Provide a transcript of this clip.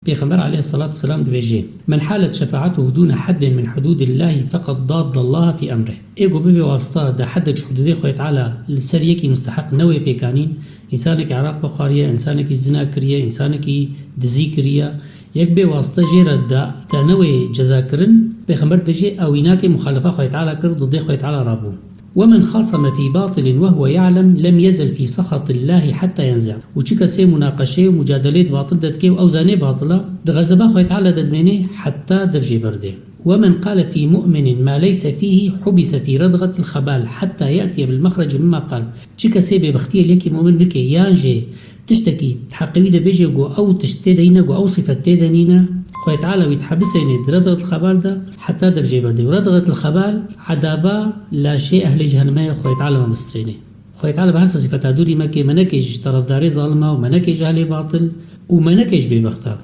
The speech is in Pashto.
پیغمبر علیه الصلاة والسلام دویجه من حالت شفاعته دون حد من حدود الله فقد ضاد الله في امره. ایگو به واسطه ده حدك حدود خو تعالی لسر یکی مستحق نوې پیکانین، انسان کی عراق بخاریه، انسان کی زنا کریه، انسان کی دزی کریه، یک به واسطه جره ده نوې جزا کرن پیغمبر بجه او اینا کی مخالفه خو تعالی کرد ضد خو تعالی رابو. ومن خاصم في باطل وهو يعلم لم يزل في سخط الله حتى ينزع. وچی کسی مناقشه و مجادله باطل دد کی او زانه باطله د غضب خو تعالی ددمنه حتى درجه برده. ومن قال في مؤمن ما ليس فيه حبس في ردغة الخبال حتى يأتي بالمخرج مما قال. چی کسی به بختیه لیکی مؤمن بکه یانجه تشتكي تحققي ده بيجي جو او تشتدينا جو او صفات تدنينا خو تعالى ويتحبسين ردغة الخبال ده حتى درجه برده. وردغة الخبال عذابا لا شيء اهل جهنم خو تعالى ما مسترينه. خو تعالى بهر صفات دوري مكه منكج طرفداري ظالمه ومنكج اهل باطل ومنكج ببختار.